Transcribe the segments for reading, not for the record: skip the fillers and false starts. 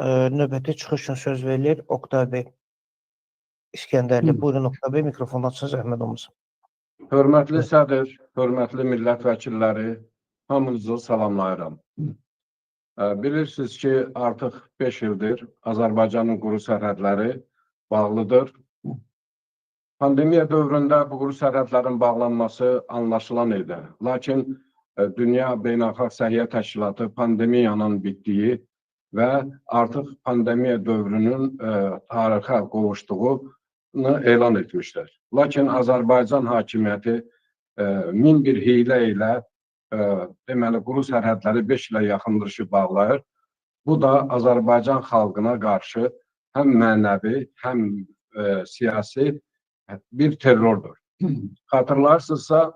Növbəti çıxış üçün söz verilir Oqtay bəy İskəndərli. Buyurun Oqtay bəy, mikrofondan açın, zəhmət olmasın. Hörmətli sədr, hörmətli millət vəkilləri, hamınızı salamlayıram. Bilirsiniz ki, artıq 5 ildir Azərbaycanın quru sərhədləri bağlıdır. Pandemiya dövründə bu quru sərhədlərin bağlanması anlaşılan idi. Lakin Dünya Beynəlxalq Səhiyyə Təşkilatı pandemiyanın bitdiyi və artıq pandemiya dövrünün tarixə qovuşduğunu elan etmişdir. Lakin Azərbaycan hakimiyyəti min bir hiylə ilə deməli quru sərhədləri 5 ilə yaxındır ki, bağlayır. Bu da Azərbaycan xalqına qarşı həm mənəvi, həm siyasi bir terrordur. Xatırlarsınızsa,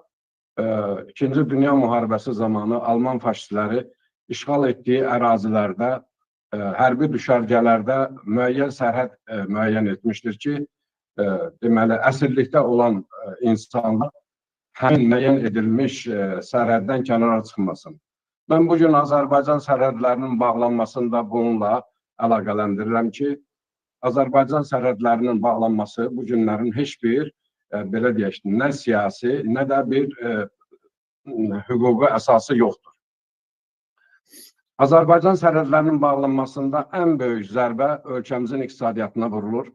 İkinci Dünya Müharibəsi zamanı Alman faşistləri işğal etdiyi ərazilərdə, hərbi düşərgələrdə müəyyən sərhəd müəyyən etmişdir ki, deməli, əsirlikdə olan insanlar həmin müəyyən edilmiş sərhəddən kənara çıxmasın. Mən bugün Azərbaycan sərhədlərinin bağlanmasını da bununla əlaqələndirirəm ki, Azərbaycan sərhədlərinin bağlanması bu günlərin heç bir, belə deyək, nə siyasi, nə də bir hüquqi əsası yoxdur. Azərbaycan sərhədlərinin bağlanmasında ən böyük zərbə ölkəmizin iqtisadiyyatına vurulur.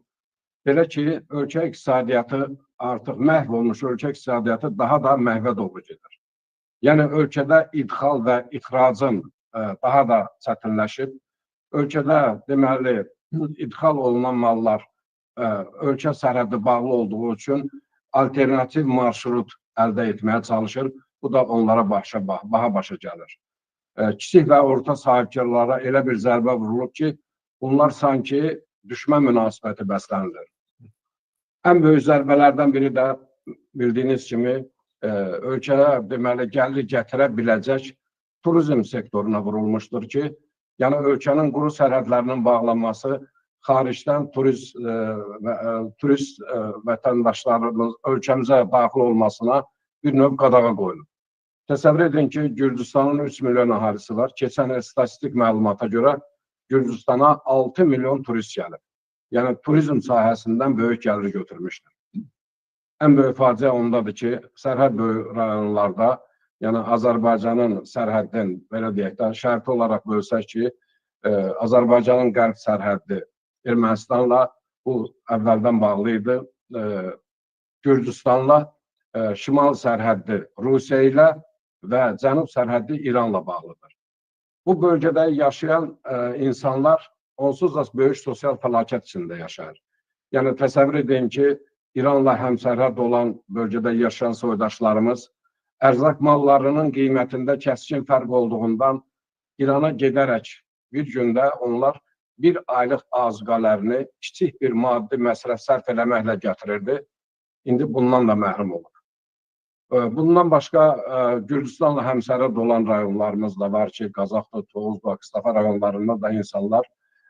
Belə ki, ölkə iqtisadiyyatı artıq məhv olmuş, ölkə iqtisadiyyatı daha da məhvə doğru gedir. Yəni, ölkədə idxal və ixracın daha da çətinləşib. Ölkədə, deməli, idxal olunan mallar ölkə sərhədi bağlı olduğu üçün alternativ marşrut əldə etməyə çalışır. Bu da onlara baha başa gəlir. Kiçik və orta sahibkarlara elə bir zərbə vurulub ki, bunlar sanki düşmən münasibəti bəslənir. Ən böyük zərbələrdən biri də bildiyiniz kimi ölkəyə deməli gəlir gətirə biləcək turizm sektoruna vurulmuşdur ki, yəni ölkənin quru sərhədlərinin bağlanması xaricdən turist vətəndaşlarımız ölkəmizə daxil olmasına bir növ qadağa qoyulur. Təsəvvür edin ki, Gürcüstanın 3 milyon əhalisi var. Keçən il statistik məlumata görə Gürcüstana 6 milyon turist gəlib. Yəni, turizm sahəsindən böyük gəlir götürmüşdür. Ən böyük faciə ondadır ki, sərhəd böyük rayonlarda, yəni Azərbaycanın sərhəddən, belə deyək də, şərti olaraq bölsək ki, Azərbaycanın qərb sərhəddi Ermənistanla, bu əvvəldən bağlı idi, Gürcüstanla, şimal sərhəddi Rusiya ilə və cənub sərhəddi İranla bağlıdır. Bu bölgədə yaşayan insanlar onsuz da böyük sosial fəlakət içində yaşayır. Yəni, təsəvvür edin ki, İranla həmsərhəd olan bölgədə yaşayan soydaşlarımız ərzaq mallarının qiymətində kəskin fərq olduğundan İrana gedərək bir gündə onlar bir aylıq azqələrini kiçik bir maddi məsrəf sərf eləməklə gətirirdi. İndi bundan da məhrum olur. Bundan başqa Gürcüstanla həmsərhəd olan rayonlarımız da var ki, Qazaxda, Tovuz, Bakıstafa rayonlarında da insanlar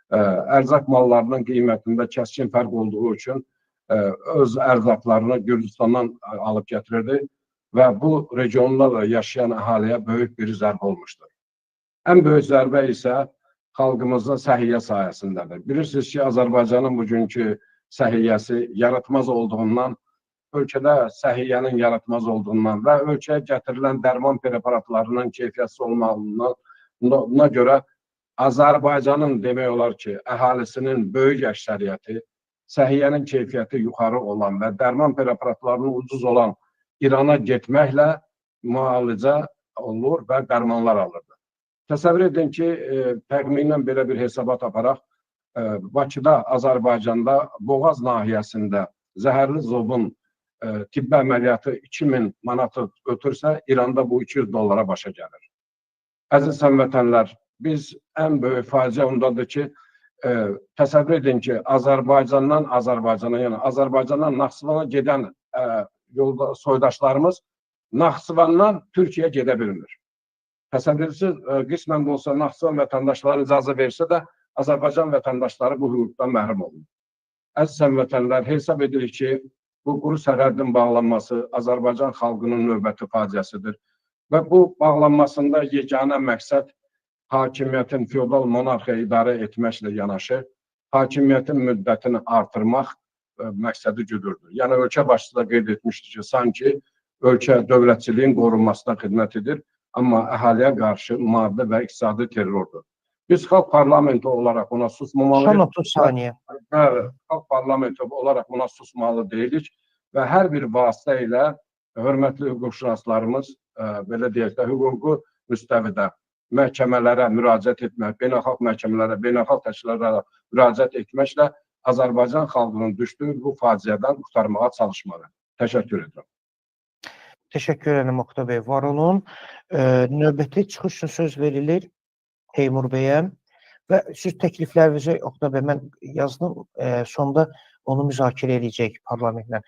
ərzaq mallarının qiymətində kəskin fərq olduğu üçün öz ərzaqlarını Gürcüstandan alıb gətirirdi və bu regionda da yaşayan əhaliyə böyük bir zərbə olmuşdur. Ən böyük zərbə isə xalqımızın səhiyyə sayəsindədir. Bilirsiniz ki, Azərbaycanın bugünkü səhiyyəsi yaratmaz olduğundan, ölkədə səhiyyənin yaratmaz olduğundan və ölkəyə gətirilən dərman preparatlarının keyfiyyətsiz olmağına görə Azərbaycanın demək olar ki, əhalisinin böyük əksəriyyəti səhiyyənin keyfiyyəti yuxarı olan və dərman preparatlarının ucuz olan İrana getməklə müalicə olur və dərmanlar alırdı. Təsəvvür edin ki, təxminən belə bir hesabat aparaq, Bakıda, Azərbaycanda, Boğaz nahiyəsində zəhərli zobun tibbi əməliyyatı 2000 manatı ötürsə, İranda bu 200 dollara başa gəlir. Əziz həmvətənlər, biz ən böyük faciə ondadır ki, təsəvvür edin ki, Azərbaycandan Azərbaycana, yəni Azərbaycandan Naxçıvana gedən yolda soydaşlarımız Naxçıvandan Türkiyə gedə bilmir. Təsəvvür edirsiniz, qismən də olsa Naxçıvan vətəndaşları icazə versə də Azərbaycan vətəndaşları bu hüquqdan məhrum olunur. Əziz həmvətənlər, hesab edirik ki, bu quru sərhədin bağlanması Azərbaycan xalqının növbəti faciəsidir və bu bağlanmasında yeganə məqsəd hakimiyyətin feodal monarxiya idarə etməklə yanaşı, hakimiyyətin müddətini artırmaq məqsədi güdürdür. Yəni, ölkə başçısı da qeyd etmişdir ki, sanki ölkə dövlətçiliyin qorunmasına xidmət edir, amma əhaliyə qarşı maddi və iqtisadi terrordur. Biz xalq parlamenti olaraq buna susmamalıyıq. Son 30 saniyə. Xalq parlamenti olaraq buna susmalı deyilik və hər bir vasitə ilə hörmətli hüquqşünaslarımız, belə deyək də, hüququ müstəvidə məhkəmələrə müraciət etmək, beynəlxalq məhkəmələrə, beynəlxalq təşkilatlara müraciət etməklə Azərbaycan xalqının düşdüyü bu faciədən qurtarmağa çalışmalı. Təşəkkür edirəm. Təşəkkür edirəm Oqtay bəy, var olun. Növbəti çıxış üçün söz verilir Teymur bəyə və siz təkliflərinizi Oqtay bəy mən yazdım, sonda onu müzakirə edəcək parlamentlə.